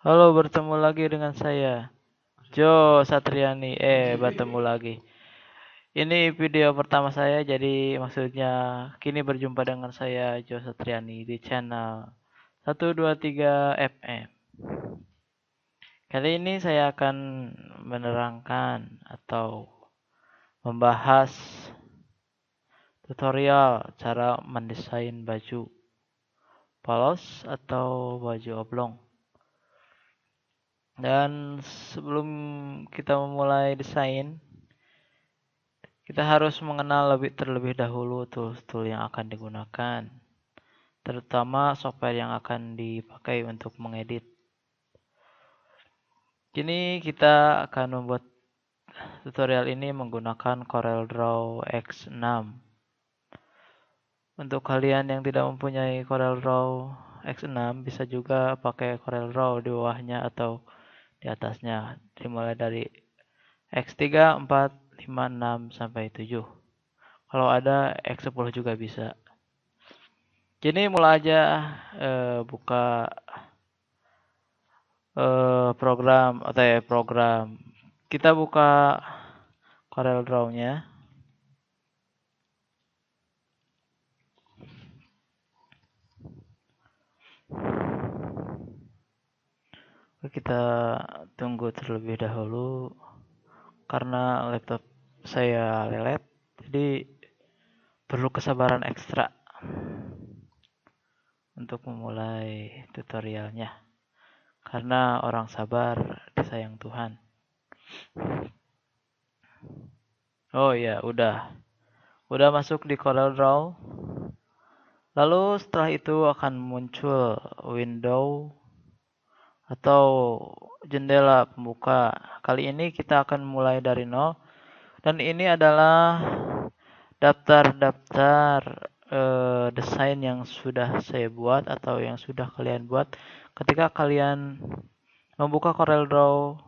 Halo, bertemu lagi dengan saya, Jo Satriani. Bertemu lagi. Ini video pertama saya, jadi maksudnya kini berjumpa dengan saya, Jo Satriani, di channel 123 FM. Kali ini saya akan menerangkan atau membahas tutorial cara mendesain baju polos atau baju oblong. Dan sebelum kita memulai desain, kita harus mengenal terlebih dahulu tool-tool yang akan digunakan, terutama software yang akan dipakai untuk mengedit. Kini kita akan membuat tutorial ini menggunakan CorelDRAW X6. Untuk kalian yang tidak mempunyai CorelDRAW X6, bisa juga pakai CorelDRAW di bawahnya atau di atasnya, dimulai dari X3, 4, 5, 6, sampai 7. Kalau ada X10 juga bisa. Kini mulai aja buka program. Kita buka CorelDRAW-nya. Kita tunggu terlebih dahulu karena laptop saya lelet, jadi perlu kesabaran ekstra untuk memulai tutorialnya. Karena orang sabar disayang Tuhan. Oh iya, udah masuk di CorelDRAW. Lalu setelah itu akan muncul window atau jendela pembuka. Kali ini kita akan mulai dari nol, dan ini adalah daftar-daftar desain yang sudah saya buat atau yang sudah kalian buat. Ketika kalian membuka CorelDRAW,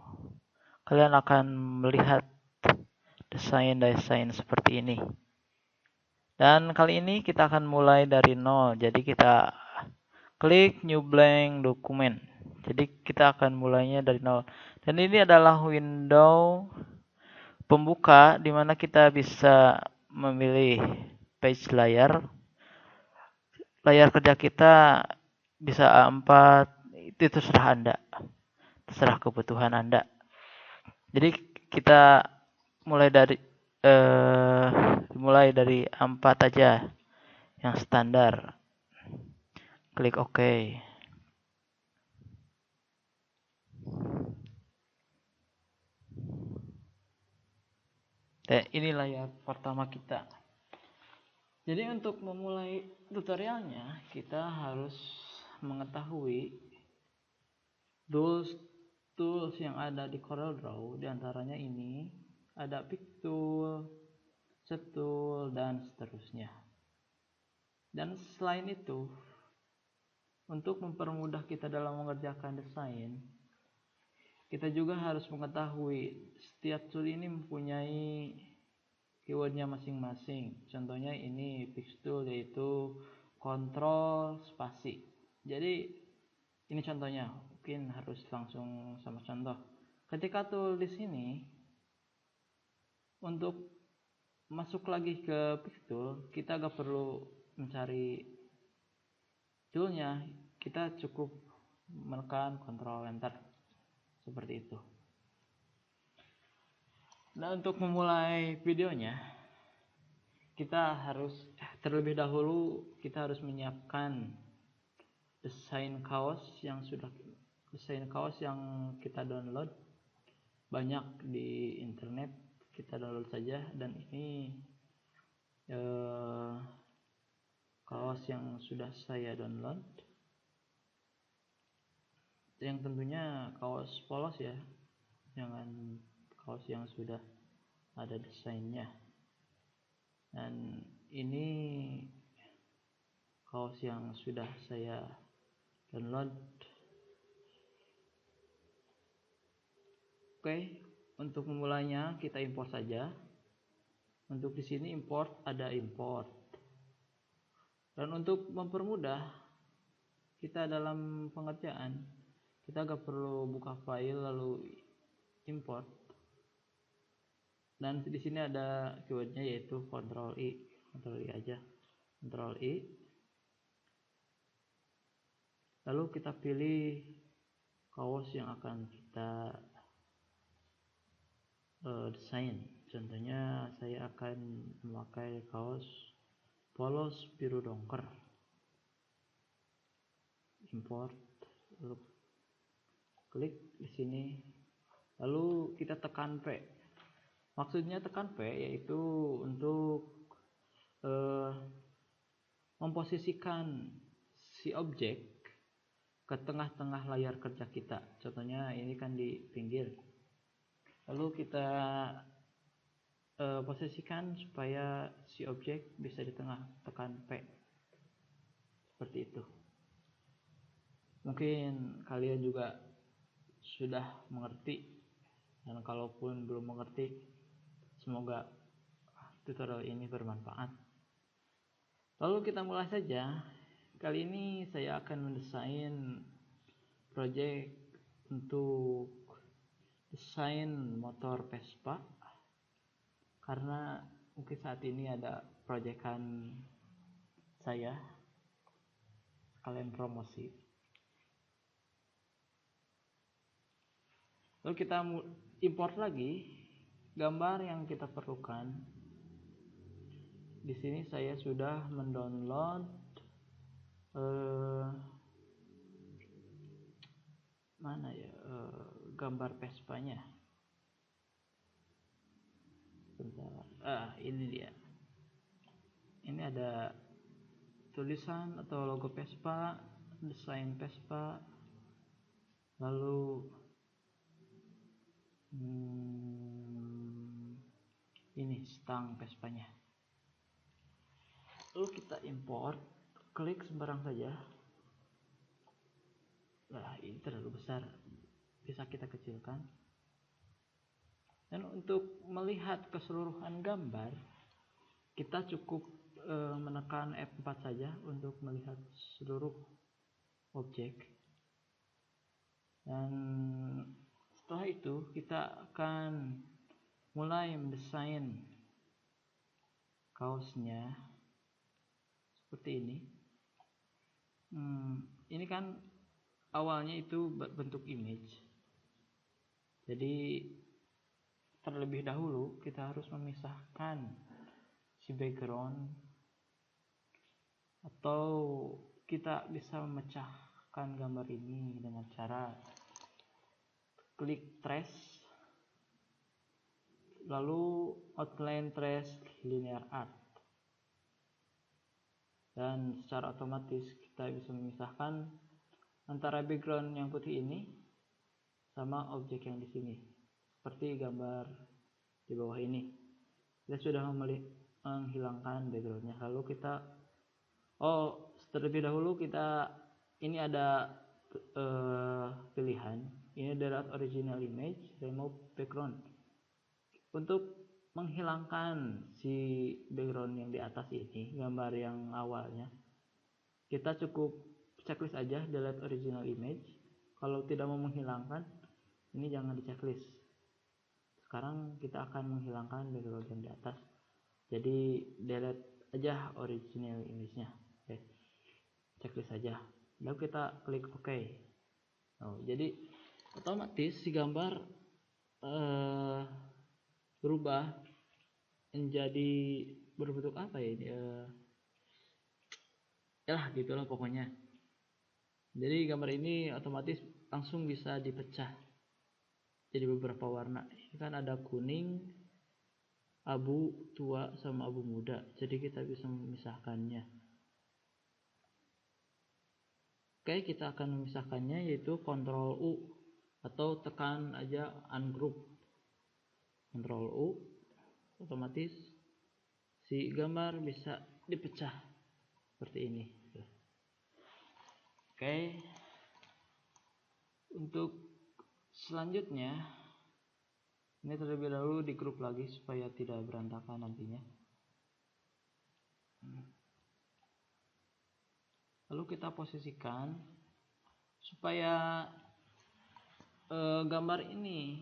kalian akan melihat desain-desain seperti ini. Dan kali ini kita akan mulai dari nol. Jadi kita klik new blank document. Jadi kita akan mulainya dari nol. Dan ini adalah window pembuka di mana kita bisa memilih page layar. Layar kerja kita bisa A4, itu terserah Anda. Terserah kebutuhan Anda. Jadi kita mulai dari A4 aja yang standar. Klik OK. Dan ini layar pertama kita. Jadi untuk memulai tutorialnya, kita harus mengetahui tools yang ada di CorelDRAW. Di antaranya ini ada Pick Tool, Set Tool, dan seterusnya. Dan selain itu, untuk mempermudah kita dalam mengerjakan desain, kita juga harus mengetahui setiap tool ini mempunyai keywordnya masing-masing. Contohnya ini Pick Tool, yaitu kontrol spasi. Jadi ini contohnya, mungkin harus langsung sama contoh. Ketika tool di sini, untuk masuk lagi ke Pick Tool, kita gak perlu mencari toolnya, kita cukup menekan Ctrl Enter seperti itu. Nah, untuk memulai videonya, kita harus terlebih dahulu menyiapkan desain kaos yang kita download banyak di internet. Kita download saja, dan ini kaos yang sudah saya download, yang tentunya kaos polos ya, jangan kaos yang sudah ada desainnya. Dan ini kaos yang sudah saya download. Oke, untuk memulainya kita import saja. Untuk di sini ada import. Dan untuk mempermudah kita dalam pengerjaan, Kita gak perlu buka file lalu import. Dan di sini ada keywordnya yaitu Ctrl I aja, Ctrl I. Lalu kita pilih kaos yang akan kita desain. Contohnya saya akan memakai kaos polos biru dongker. Import, lalu klik di sini, lalu kita tekan P. Maksudnya tekan P yaitu untuk memposisikan si objek ke tengah-tengah layar kerja kita. Contohnya ini kan di pinggir. Lalu kita posisikan supaya si objek bisa di tengah, tekan P. Seperti itu. Mungkin kalian juga sudah mengerti, dan kalaupun belum mengerti, semoga tutorial ini bermanfaat. Lalu kita mulai saja. Kali ini saya akan mendesain project untuk desain motor Vespa, karena mungkin saat ini ada proyekan saya, sekalian promosi. Lalu kita import lagi gambar yang kita perlukan. Di sini saya sudah mendownload gambar Vespanya. Bentar. Ini dia. Ini ada tulisan atau logo Vespa, desain Vespa, lalu ini stang Vespanya. Lalu kita import, klik sembarang saja. Nah, ini terlalu besar, bisa kita kecilkan. Dan untuk melihat keseluruhan gambar, kita cukup menekan F4 saja untuk melihat seluruh objek. Dan setelah itu kita akan mulai mendesain kaosnya seperti ini. Ini kan awalnya itu bentuk image, jadi terlebih dahulu kita harus memisahkan si background, atau kita bisa memecahkan gambar ini dengan cara klik trace, lalu outline trace linear art, dan secara otomatis kita bisa memisahkan antara background yang putih ini sama objek yang di sini, seperti gambar di bawah ini. Kita sudah menghilangkan backgroundnya. Lalu kita terlebih dahulu kita ini ada pilihan. Ini delete original image, remove background. Untuk menghilangkan si background yang di atas ini, gambar yang awalnya, kita cukup checklist aja delete original image. Kalau tidak mau menghilangkan, ini jangan di checklist. Sekarang kita akan menghilangkan background yang di atas, jadi delete aja original image-nya. Oke, checklist saja, lalu kita klik OK. Jadi otomatis si gambar berubah menjadi berbentuk apa ya ini, gitulah pokoknya. Jadi gambar ini otomatis langsung bisa dipecah jadi beberapa warna. Ini kan ada kuning, abu tua sama abu muda, jadi kita bisa memisahkannya. Oke, kita akan memisahkannya yaitu Ctrl U, atau tekan aja ungroup. Ctrl U, otomatis si gambar bisa dipecah seperti ini. Oke, untuk selanjutnya ini terlebih dahulu di grup lagi supaya tidak berantakan nantinya. Lalu kita posisikan supaya gambar ini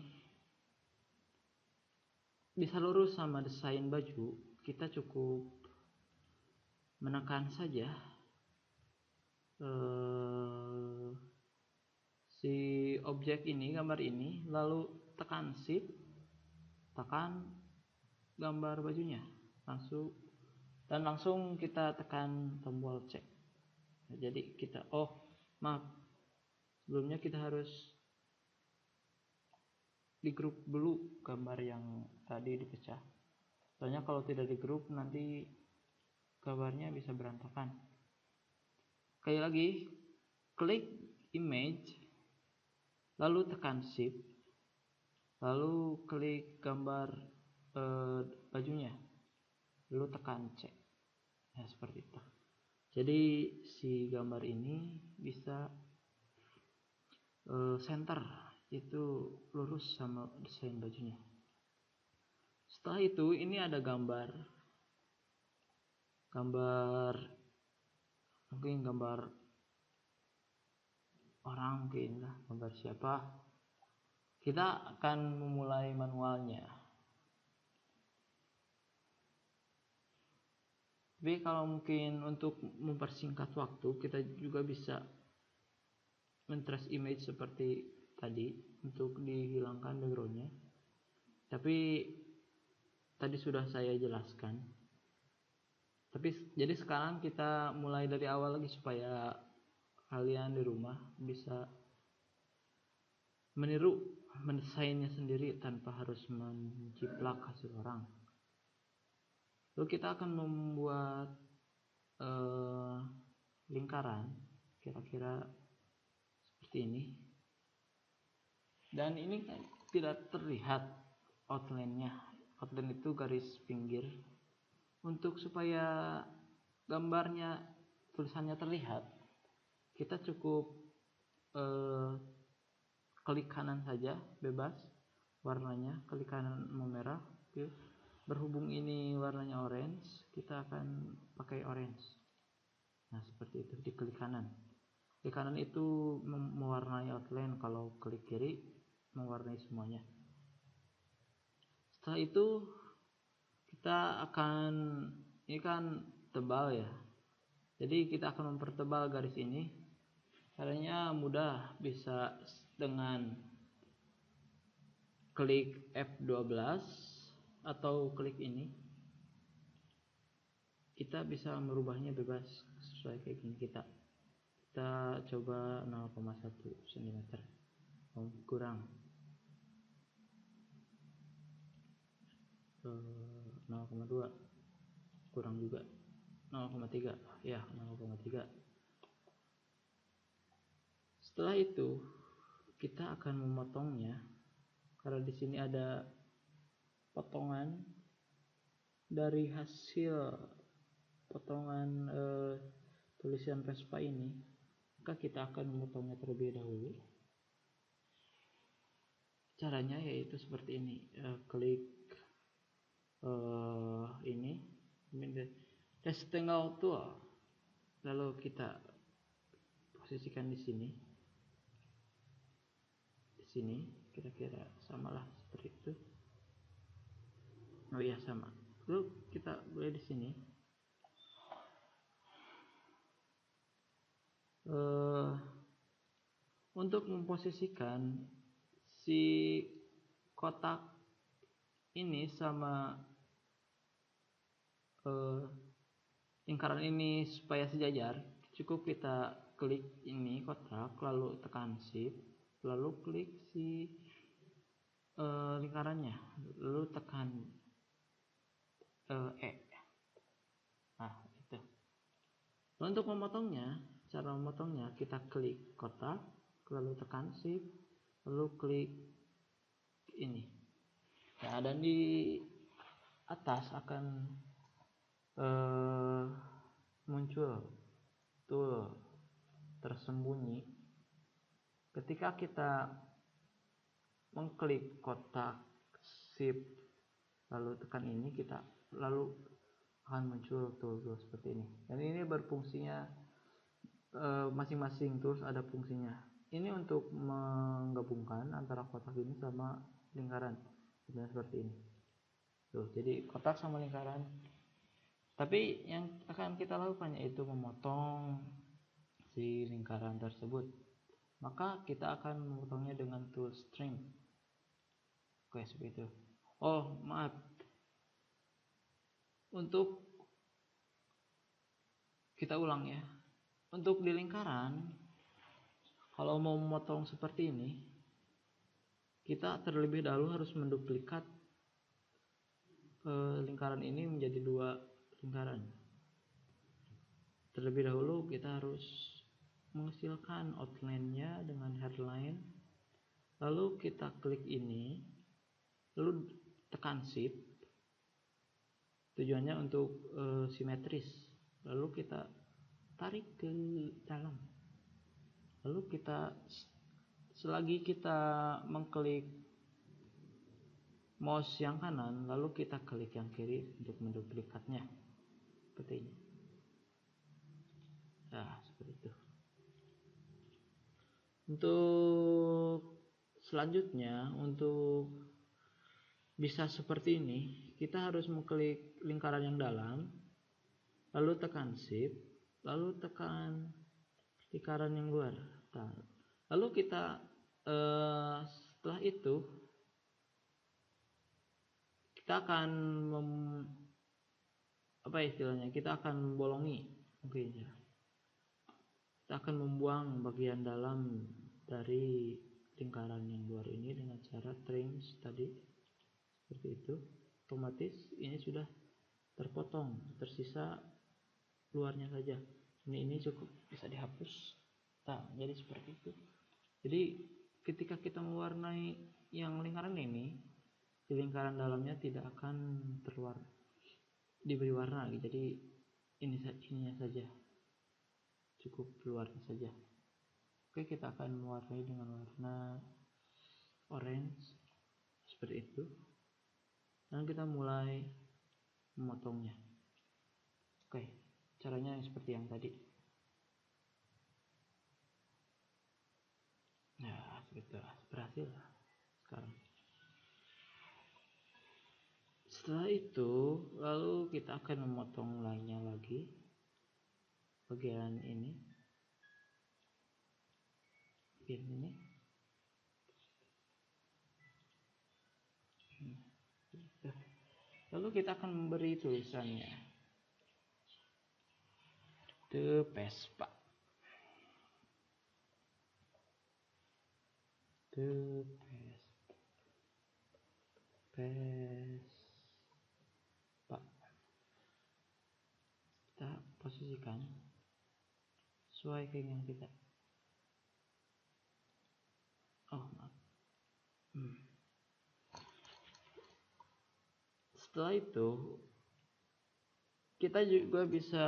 bisa lurus sama desain baju, kita cukup menekan saja si objek ini, gambar ini, lalu tekan shift, tekan gambar bajunya, langsung kita tekan tombol cek. Nah, jadi kita sebelumnya kita harus di grup dulu gambar yang tadi dipecah, soalnya kalau tidak di grup nanti gambarnya bisa berantakan. Sekali lagi, klik image, lalu tekan shift, lalu klik gambar bajunya, lalu tekan cek. Nah, seperti itu. Jadi si gambar ini bisa center, itu lurus sama desain bajunya. Setelah itu ini ada gambar mungkin gambar orang, mungkin lah gambar siapa. Kita akan memulai manualnya. Tapi kalau mungkin untuk mempersingkat waktu, kita juga bisa men-trace image seperti tadi untuk dihilangkan backgroundnya. Tapi tadi sudah saya jelaskan. Jadi sekarang kita mulai dari awal lagi supaya kalian di rumah bisa meniru mendesainnya sendiri tanpa harus menjiplak hasil orang. Lalu kita akan membuat lingkaran kira-kira seperti ini, dan ini tidak terlihat outline-nya. Outline itu garis pinggir. Untuk supaya gambarnya, tulisannya terlihat, kita cukup klik kanan saja, bebas warnanya, klik kanan memerah. Berhubung ini warnanya orange, kita akan pakai orange. Nah, seperti itu, di klik kanan. Klik kanan itu mewarnai outline, kalau klik kiri mewarnai semuanya. Setelah itu kita akan, ini kan tebal ya, jadi kita akan mempertebal garis ini. Caranya mudah, bisa dengan klik F12 atau klik ini. Kita bisa merubahnya bebas sesuai kayak gini. Kita coba 0,1 cm kurang 0,2, kurang juga 0,3 ya, 0,3. Setelah itu kita akan memotongnya, karena di sini ada potongan dari hasil potongan tulisan Vespa ini, maka kita akan memotongnya terlebih dahulu. Caranya yaitu seperti ini, klik ini rectangle tool, lalu kita posisikan di sini kira-kira samalah seperti itu. Oh iya, sama. Lalu kita boleh di sini untuk memposisikan si kotak ini sama lingkaran ini supaya sejajar, cukup kita klik ini kotak, lalu tekan shift, lalu klik si lingkarannya, lalu tekan E. Nah, itu. Untuk memotongnya, cara memotongnya kita klik kotak, lalu tekan shift, lalu klik ini. Nah, dan di atas akan muncul tool tersembunyi. Ketika kita mengklik kotak, shift, lalu tekan ini, kita lalu akan muncul tool seperti ini. Dan ini berfungsinya masing-masing tools ada fungsinya. Ini untuk gabungkan antara kotak ini sama lingkaran, dan seperti ini. Tuh, jadi kotak sama lingkaran. Tapi yang akan kita lakukan yaitu memotong si lingkaran tersebut. Maka kita akan memotongnya dengan tool string. Oke, seperti itu. Oh, maaf. Untuk kita ulang ya. Untuk di lingkaran, kalau mau memotong seperti ini, kita terlebih dahulu harus menduplikat lingkaran ini menjadi 2 lingkaran. Terlebih dahulu kita harus menghasilkan outline-nya dengan headline, lalu kita klik ini, lalu tekan shift, tujuannya untuk simetris, lalu kita tarik ke dalam, lalu kita selagi kita mengklik mouse yang kanan, lalu kita klik yang kiri untuk menduplikatnya seperti ini. Nah, seperti itu. Untuk selanjutnya, untuk bisa seperti ini, kita harus mengklik lingkaran yang dalam, lalu tekan shift, lalu tekan lingkaran yang luar. Nah, lalu kita setelah itu kita akan kita akan membolongi, kita akan membuang bagian dalam dari lingkaran yang luar ini dengan cara trims tadi, seperti itu. Otomatis ini sudah terpotong, tersisa luarnya saja. Ini cukup bisa dihapus. Nah, jadi seperti itu. Jadi ketika kita mewarnai yang lingkaran ini, di lingkaran dalamnya tidak akan diberi warna lagi. Jadi ininya saja, cukup luarnya saja. Oke, kita akan mewarnai dengan warna orange seperti itu, dan kita mulai memotongnya. Oke, caranya seperti yang tadi. Nah, seperti itu, berhasil sekarang. Setelah itu, lalu kita akan memotong lainnya lagi, bagian ini, bagian ini. Lalu kita akan memberi tulisannya, The Vespa. The Vespa. Kita posisikan sesuai keinginan kita. Oh, maaf. Setelah itu kita juga bisa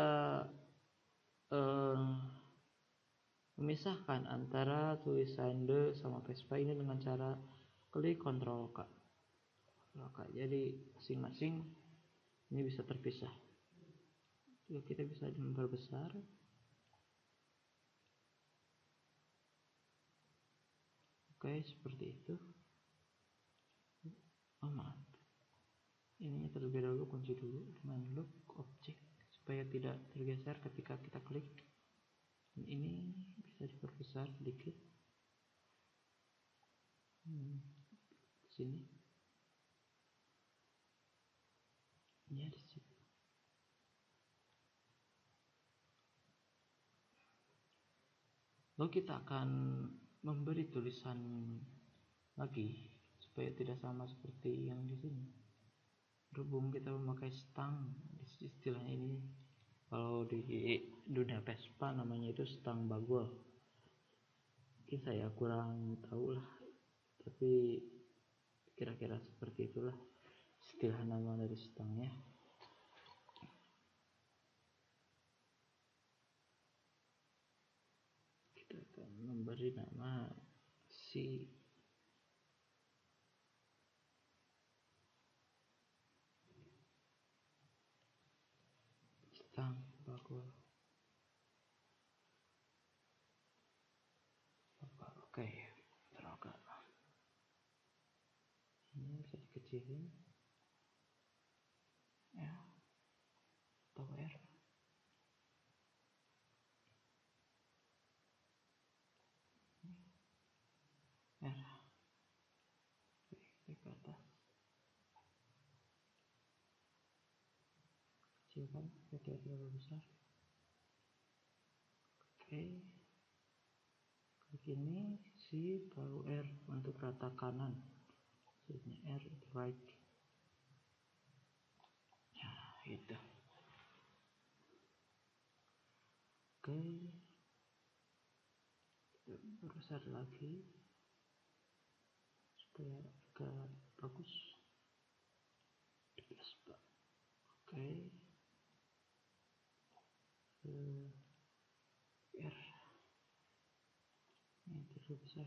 memisahkan antara tulisan The sama Vespa ini dengan cara klik Ctrl K. Jadi masing-masing ini bisa terpisah. Kita bisa memperbesar. Oke, seperti itu. Oh, maaf. Ini terlebih dahulu kunci dulu dengan look object supaya tidak tergeser ketika kita klik. Dan ini bisa diperbesar sedikit. Sini. Ya, di sini. Lalu kita akan memberi tulisan lagi supaya tidak sama seperti yang di sini. Berhubung kita memakai stang, istilahnya ini kalau di dunia Vespa namanya itu stang bagol. Mungkin saya kurang tahu lah, tapi kira-kira seperti itulah istilah nama dari stangnya. Kita akan memberi nama si stang bagol. Oke, terangkat. bisa dikecilin ya, atau R. R klik ke atas, kecilkan biar terlalu besar. Oke, klik ini C lalu R untuk rata kanan, maksudnya R right ya itu. Oke, besar lagi supaya agak bagus. Oke, R ini terlalu besar.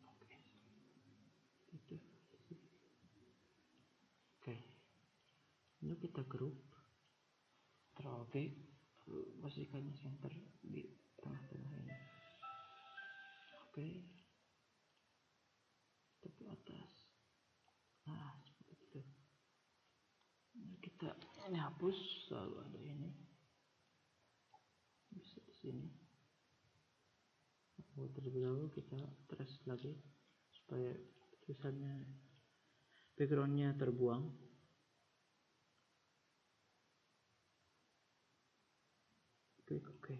Oke, itu. Oke, ini kita grup. Oke, posisikannya center di tengah-tengah ini. Oke, kita ke atas. Nah, seperti itu. Ini kita ini hapus, lalu ada ini. Bisa di sini. Terlebih dahulu kita trace lagi supaya tulisannya backgroundnya terbuang. Oke.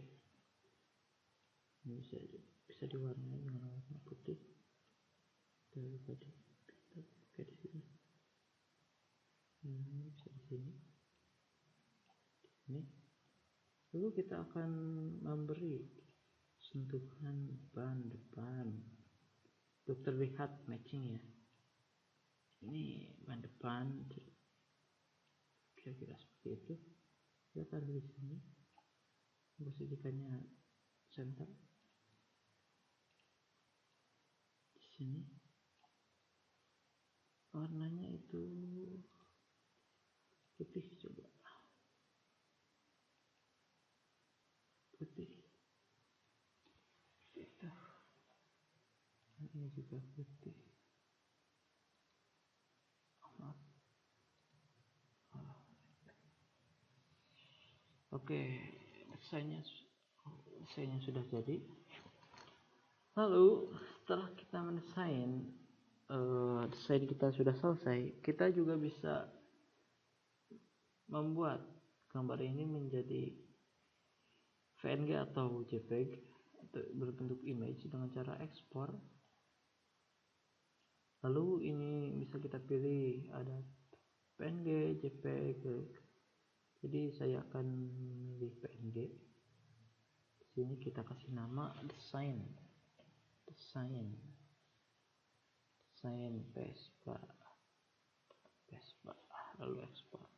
Ini bisa diwarnai dengan warna putih. Tadi kita pakai di sini. Ini bisa di sini. Ini. Lalu kita akan memberi sentuhan ban depan untuk terlihat matching ya. Ini ban depan kira-kira seperti itu. Kita taruh di sini, posisikannya center di sini. Warnanya itu putih, coba putih itu. Ini juga putih. Oke, desainnya sudah jadi. Lalu setelah kita mendesain, desain kita sudah selesai, kita juga bisa membuat gambar ini menjadi PNG atau JPEG atau berbentuk image dengan cara ekspor. Lalu ini bisa kita pilih ada PNG, JPEG. Jadi saya akan memilih PNG. Di sini kita kasih nama desain Vespa, lalu ekspor.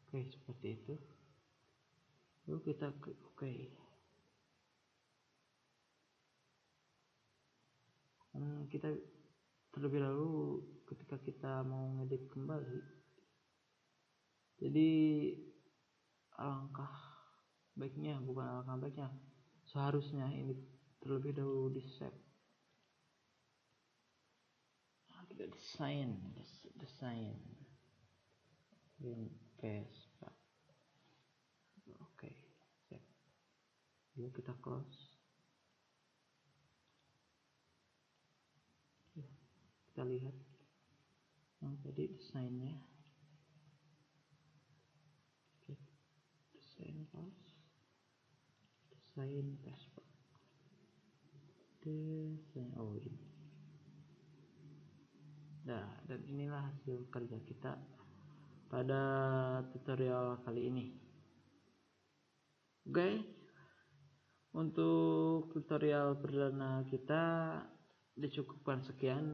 Oke, seperti itu. Lalu kita klik OK. Kita terlebih dahulu ketika kita mau ngedit kembali, jadi alangkah baiknya, seharusnya ini terlebih dahulu di save. Kita desain Vespa. Oke, save. Lalu kita close. Kita lihat yang tadi desainnya. Oke, desain Vespa. Desain ini. Nah, dan inilah hasil kerja kita pada tutorial kali ini. Oke, untuk tutorial perdana kita dicukupkan sekian.